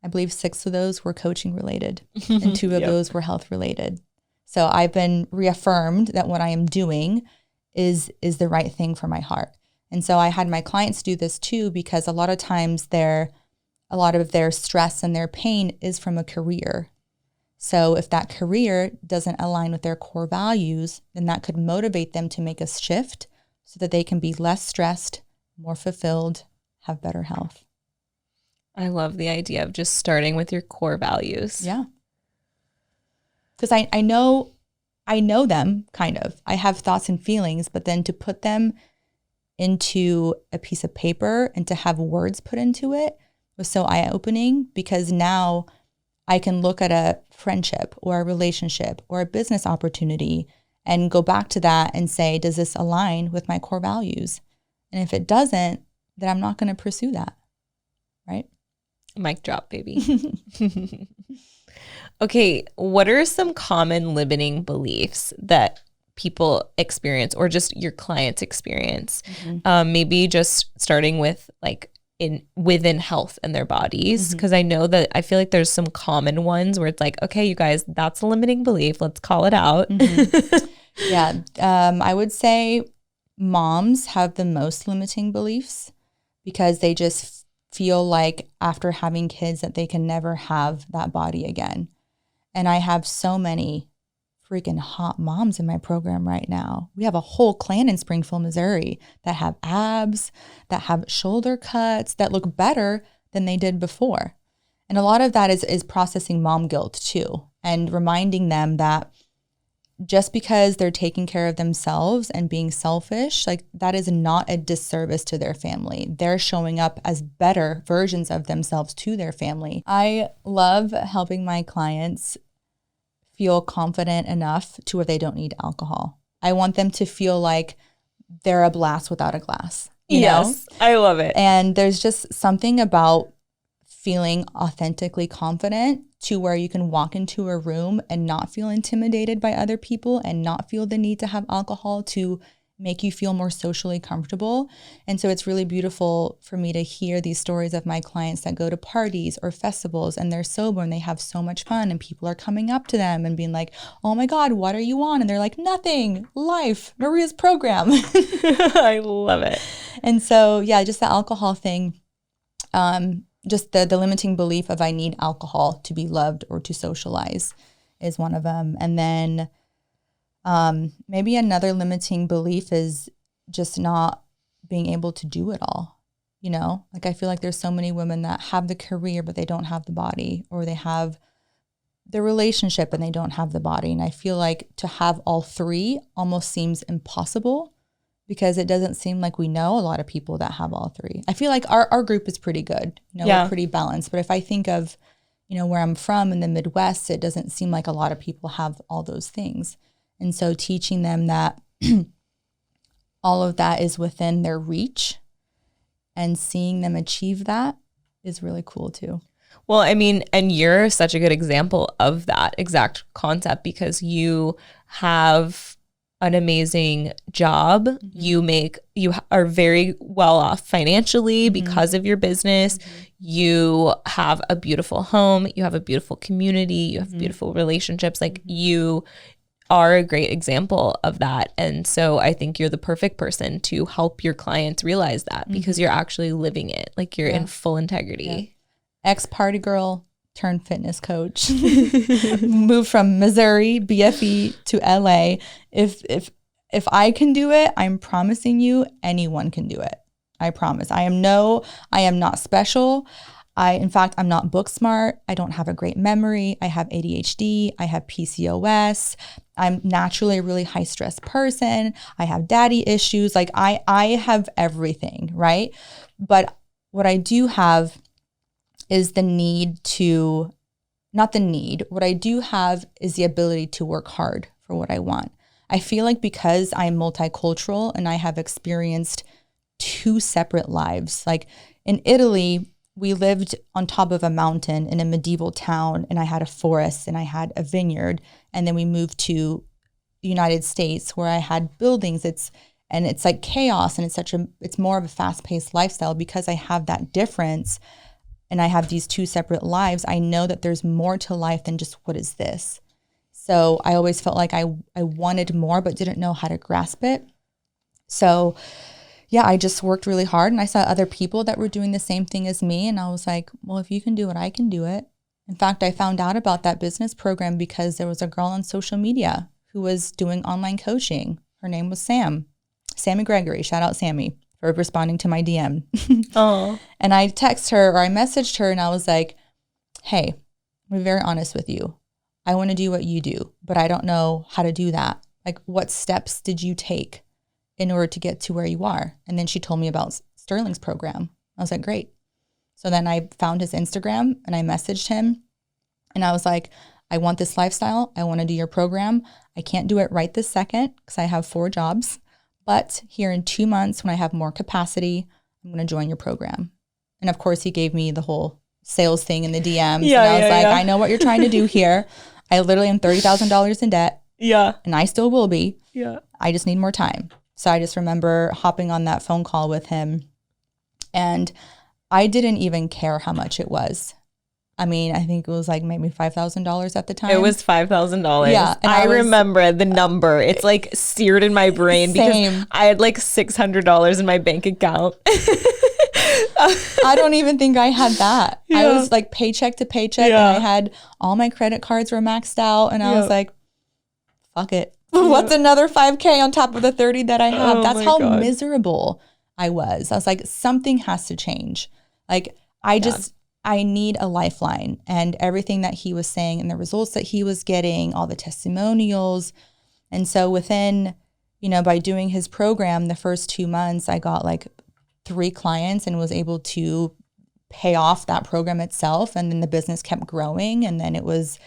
B: I believe 6 of those were coaching related and 2 of those were health related. So I've been reaffirmed that what I am doing is the right thing for my heart. And so I had my clients do this too, because a lot of times a lot of their stress and their pain is from a career. So if that career doesn't align with their core values, then that could motivate them to make a shift so that they can be less stressed, more fulfilled, have better health.
A: I love the idea of just starting with your core values.
B: Yeah. Because I know them, kind of. I have thoughts and feelings, but then to put them into a piece of paper and to have words put into it was so eye-opening, because now I can look at a friendship or a relationship or a business opportunity and go back to that and say, does this align with my core values? And if it doesn't, then I'm not going to pursue that, right?
A: Mic drop, baby. Okay, what are some common limiting beliefs that people experience or just your clients experience?
B: Mm-hmm.
A: Maybe just starting with like within health in their bodies? Because I know that I feel like there's some common ones where it's like, okay, you guys, that's a limiting belief. Let's call it out.
B: Yeah. I would say moms have the most limiting beliefs because they just feel like after having kids that they can never have that body again. And I have so many freaking hot moms in my program right now. We have a whole clan in Springfield, Missouri that have abs, that have shoulder cuts, that look better than they did before. And a lot of that is processing mom guilt too, and reminding them that just because they're taking care of themselves and being selfish, like that is not a disservice to their family. They're showing up as better versions of themselves to their family. I love helping my clients feel confident enough to where they don't need alcohol. I want them to feel like they're a blast without a glass. You know?
A: I love it.
B: And there's just something about feeling authentically confident to where you can walk into a room and not feel intimidated by other people and not feel the need to have alcohol to make you feel more socially comfortable. And so it's really beautiful for me to hear these stories of my clients that go to parties or festivals and they're sober and they have so much fun and people are coming up to them and being like, oh my God, what are you on? And they're like, nothing, life, Maria's program.
A: I love it.
B: And so, yeah, just the alcohol thing, just the limiting belief of I need alcohol to be loved or to socialize is one of them. And then maybe another limiting belief is just not being able to do it all. You know, like I feel like there's so many women that have the career, but they don't have the body, or they have the relationship and they don't have the body. And I feel like to have all three almost seems impossible because it doesn't seem like we know a lot of people that have all three. I feel like our group is pretty good. You know, we're pretty balanced. But if I think of, you know, where I'm from in the Midwest, it doesn't seem like a lot of people have all those things. And so teaching them that all of that is within their reach and seeing them achieve that is really cool too.
A: Well, I mean, and you're such a good example of that exact concept because you have an amazing job. You are very well off financially because of your business. You have a beautiful home. You have a beautiful community. You have beautiful relationships. Like you are a great example of that. And so I think you're the perfect person to help your clients realize that because you're actually living it. Like you're in full integrity.
B: Ex-party girl turned fitness coach. Moved from Missouri, BFE to LA. If I can do it, I'm promising you anyone can do it. I promise. I am not special. In fact, I'm not book smart. I don't have a great memory. I have ADHD. I have PCOS. I'm naturally a really high stress person. I have daddy issues. Like I have everything, right? But what I do have is what I do have is the ability to work hard for what I want. I feel like because I'm multicultural and I have experienced two separate lives, like in Italy, we lived on top of a mountain in a medieval town and I had a forest and I had a vineyard. And then we moved to the United States where I had buildings. It's like chaos and it's more of a fast-paced lifestyle. Because I have that difference and I have these two separate lives, I know that there's more to life than just what is this. So I always felt like I wanted more but didn't know how to grasp it. So yeah, I just worked really hard and I saw other people that were doing the same thing as me. And I was like, well, if you can do it, I can do it. In fact, I found out about that business program because there was a girl on social media who was doing online coaching. Her name was Sammy Gregory. Shout out Sammy for responding to my DM.
A: Oh.
B: And I messaged her and I was like, hey, I'm very honest with you. I want to do what you do, but I don't know how to do that. Like, what steps did you take in order to get to where you are? And then she told me about Sterling's program. I was like, great. So then I found his Instagram and I messaged him and I was like, I want this lifestyle. I want to do your program. I can't do it right this second because I have 4 jobs, but here in 2 months when I have more capacity, I'm going to join your program. And of course he gave me the whole sales thing in the DMs. And I was like, I know what you're trying to do here. I literally am $30,000 in debt.
A: Yeah.
B: And I still will be.
A: Yeah.
B: I just need more time. So I just remember hopping on that phone call with him and I didn't even care how much it was. I mean, I think it was like maybe $5,000 at the time.
A: It was $5,000.
B: Yeah. And
A: I remember the number. It's like seared in my brain because I had like $600 in my bank account.
B: I don't even think I had that. Yeah. I was like paycheck to paycheck, and I had all my credit cards were maxed out, and I was like, fuck it. What's another $5K on top of the 30 that I have? That's how miserable I was. I was like, something has to change. Like, I need a lifeline. And everything that he was saying and the results that he was getting, all the testimonials. And so within, by doing his program, the first 2 months, I got like 3 clients and was able to pay off that program itself. And then the business kept growing, and then it was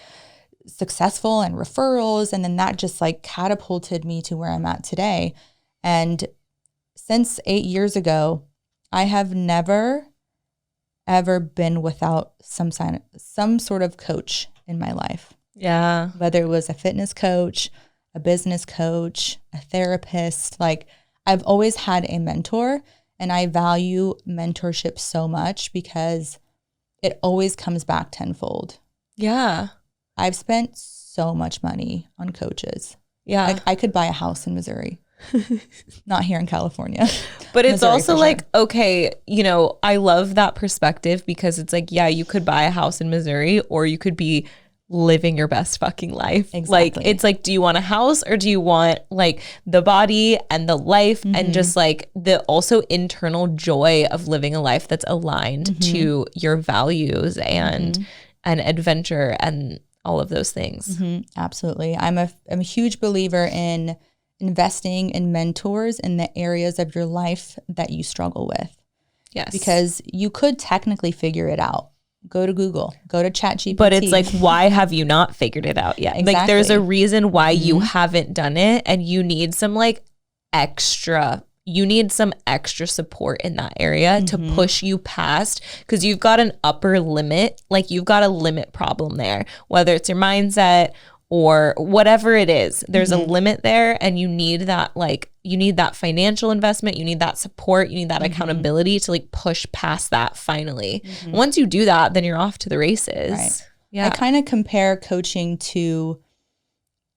B: successful and referrals. And then that just like catapulted me to where I'm at today. And since 8 years ago, I have never ever been without some sort of coach in my life.
A: Yeah.
B: Whether it was a fitness coach, a business coach, a therapist, like I've always had a mentor, and I value mentorship so much because it always comes back tenfold.
A: Yeah.
B: I've spent so much money on coaches.
A: Yeah.
B: Like I could buy a house in Missouri. Not here in California.
A: But it's Missouri also like, okay, I love that perspective because it's like, yeah, you could buy a house in Missouri, or you could be living your best fucking life.
B: Exactly.
A: Like, it's like, do you want a house, or do you want like the body and the life and just like the also internal joy of living a life that's aligned to your values and adventure and all of those things.
B: Absolutely. I'm a huge believer in investing in mentors in the areas of your life that you struggle with.
A: Yes.
B: Because you could technically figure it out. Go to Google, go to ChatGPT.
A: But it's like, why have you not figured it out yet?
B: Exactly.
A: Like there's a reason why you haven't done it, and you need some extra support in that area to push you past, because you've got an upper limit, like you've got a limit problem there, whether it's your mindset or whatever it is. There's a limit there, and you need that you need that financial investment, you need that support, you need that accountability to like push past that finally. Once you do that, then you're off to the races.
B: Right.
A: Yeah.
B: I kind of compare coaching to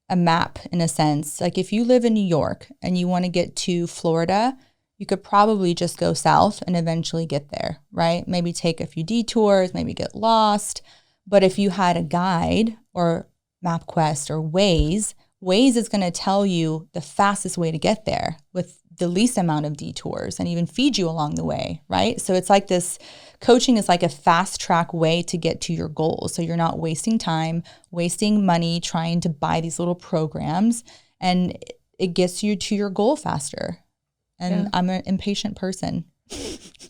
B: a map in a sense. Like if you live in New York and you want to get to Florida, you could probably just go south and eventually get there, right? Maybe take a few detours, maybe get lost. But if you had a guide or MapQuest or Waze is going to tell you the fastest way to get there with the least amount of detours and even feed you along the way, right? So it's like this coaching is like a fast track way to get to your goals. So you're not wasting time, wasting money trying to buy these little programs, and it gets you to your goal faster. And I'm an impatient person.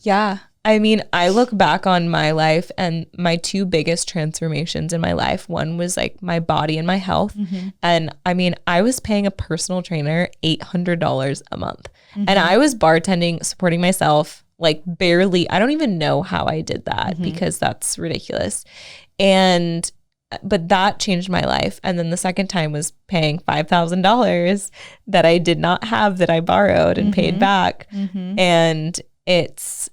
A: Yeah. I mean, I look back on my life, and my 2 biggest transformations in my life, one was like my body and my health. And I mean, I was paying a personal trainer $800 a month, and I was bartending, supporting myself, like barely. I don't even know how I did that because that's ridiculous. But that changed my life. And then the second time was paying $5,000 that I did not have, that I borrowed and paid back. And it's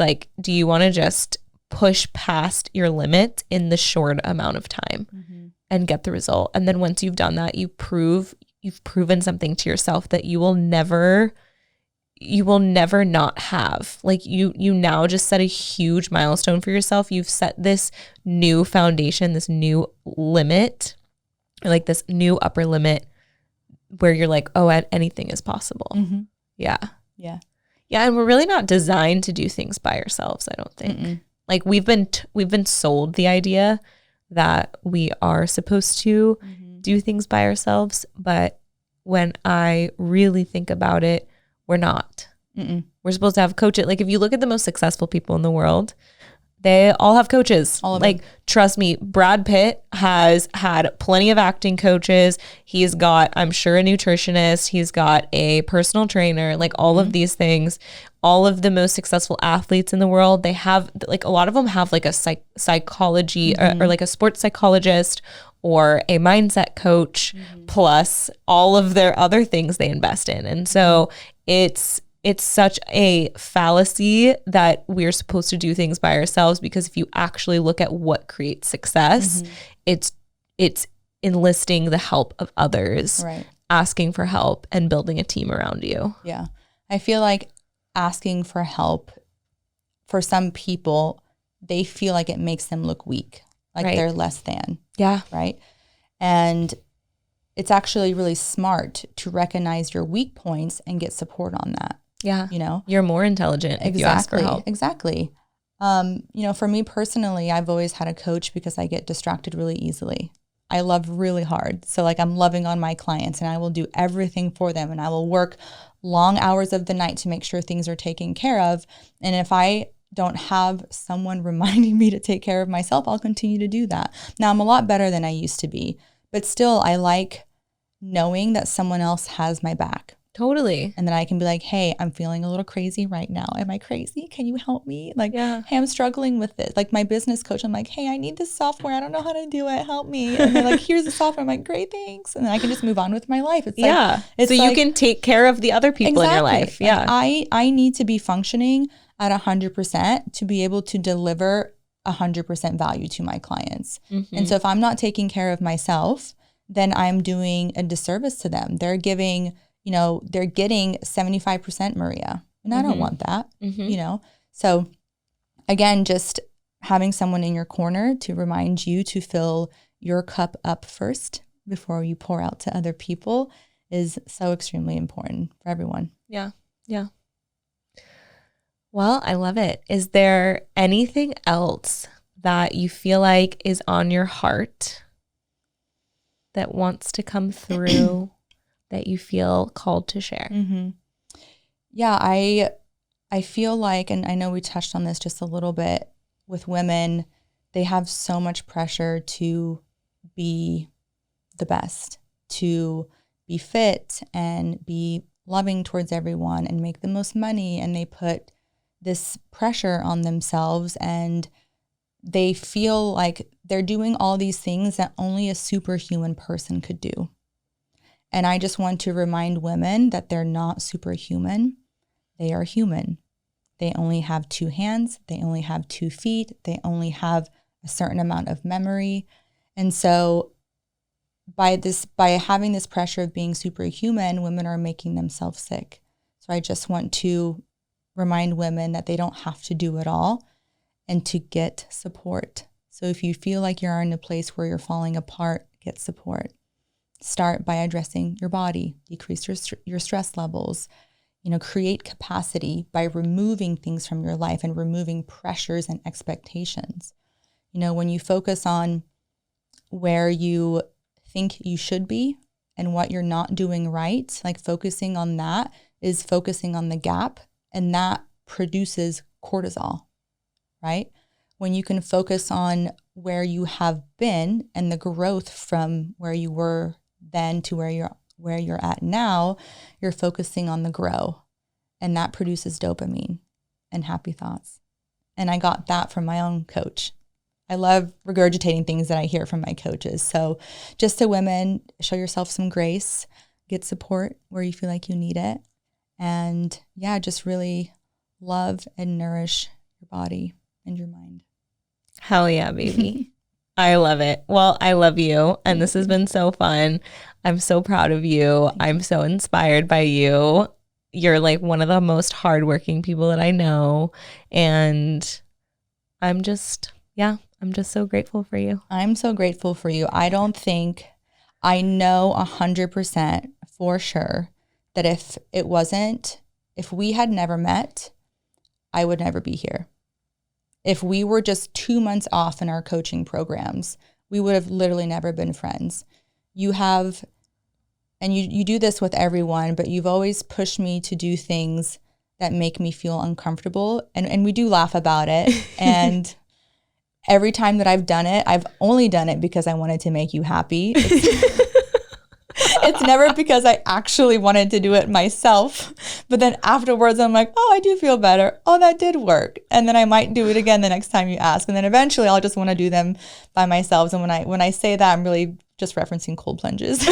A: like, do you want to just push past your limit in the short amount of time and get the result? And then once you've done that, you've proven something to yourself that you will never not have. Like you now just set a huge milestone for yourself. You've set this new foundation, this new limit, like this new upper limit where you're like, oh, anything is possible. Yeah. Yeah, and we're really not designed to do things by ourselves, I don't think. Like we've been sold the idea that we are supposed to do things by ourselves, but when I really think about it, we're not. We're supposed to have coaches. Like if you look at the most successful people in the world, they all have coaches. Like, trust me, Brad Pitt has had plenty of acting coaches. He's got, I'm sure, a nutritionist. He's got a personal trainer, like all of these things. All of the most successful athletes in the world, they have, like a lot of them have like a psychology or like a sports psychologist or a mindset coach, plus all of their other things they invest in. And so it's it's such a fallacy that we're supposed to do things by ourselves, because if you actually look at what creates success, it's enlisting the help of others,
B: Right.
A: asking for help and building a team around you.
B: Yeah. I feel like asking for help, for some people, they feel like it makes them look weak, like they're less than.
A: Yeah.
B: Right. And it's actually really smart to recognize your weak points and get support on that.
A: Yeah.
B: You know,
A: you're more intelligent if you ask for help.
B: Exactly. You know, for me personally, I've always had a coach because I get distracted really easily. I love really hard. So like I'm loving on my clients and I will do everything for them, and I will work long hours of the night to make sure things are taken care of. And if I don't have someone reminding me to take care of myself, I'll continue to do that. Now I'm a lot better than I used to be, but still I like knowing that someone else has my back.
A: Totally.
B: And then I can be like, hey, I'm feeling a little crazy right now. Am I crazy? Can you help me? Like, hey, I'm struggling with this. Like my business coach, I'm like, hey, I need this software. I don't know how to do it. Help me. And they're like, here's the software. I'm like, great, thanks. And then I can just move on with my life. It's like, it's
A: so you can take care of the other people in your life. Yeah.
B: Like I need to be functioning at 100% to be able to deliver 100% value to my clients. And so if I'm not taking care of myself, then I'm doing a disservice to them. They're getting 75% Maria, and I don't want that, you know? So again, just having someone in your corner to remind you to fill your cup up first before you pour out to other people is so extremely important for everyone.
A: Yeah. Yeah. Well, I love it. Is there anything else that you feel like is on your heart that wants to come through that you feel called to share?
B: Yeah, I feel like, and I know we touched on this just a little bit with women, they have so much pressure to be the best, to be fit and be loving towards everyone and make the most money. And they put this pressure on themselves and they feel like they're doing all these things that only a superhuman person could do. And I just want to remind women that they're not superhuman. They are human. They only have 2 hands. They only have 2 feet. They only have a certain amount of memory. And so by having this pressure of being superhuman, women are making themselves sick. So I just want to remind women that they don't have to do it all and to get support. So if you feel like you're in a place where you're falling apart, get support. Start by addressing your body, decrease your stress levels, create capacity by removing things from your life and removing pressures and expectations. When you focus on where you think you should be and what you're not doing right, like focusing on that is focusing on the gap, and that produces cortisol, right? When you can focus on where you have been and the growth from where you were then to where you're at now, you're focusing on the grow, and that produces dopamine and happy thoughts. And I got that from my own coach. I love regurgitating things that I hear from my coaches. So just to women, show yourself some grace, get support where you feel like you need it. And yeah, just really love and nourish your body and your mind.
A: Hell yeah, baby. I love it. Well, I love you. And this has been so fun. I'm so proud of you. I'm so inspired by you. You're like one of the most hardworking people that I know. And I'm just so grateful for you.
B: I'm so grateful for you. I know 100% for sure that if we had never met, I would never be here. If we were just 2 months off in our coaching programs, we would have literally never been friends. You have, and you do this with everyone, but you've always pushed me to do things that make me feel uncomfortable. And we do laugh about it. And every time that I've done it, I've only done it because I wanted to make you happy. It's never because I actually wanted to do it myself. But then afterwards, I'm like, oh, I do feel better. Oh, that did work. And then I might do it again the next time you ask. And then eventually I'll just want to do them by myself. And when I say that, I'm really just referencing cold plunges.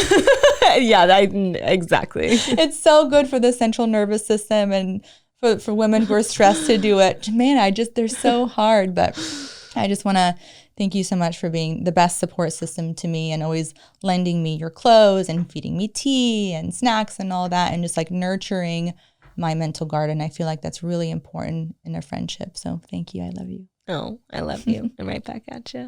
A: Yeah, exactly.
B: It's so good for the central nervous system and for women who are stressed to do it. Man, they're so hard. But I just want to thank you so much for being the best support system to me and always lending me your clothes and feeding me tea and snacks and all that and just like nurturing my mental garden. I feel like that's really important in a friendship. So thank you. I love you.
A: Oh, I love you. I'm right back at you.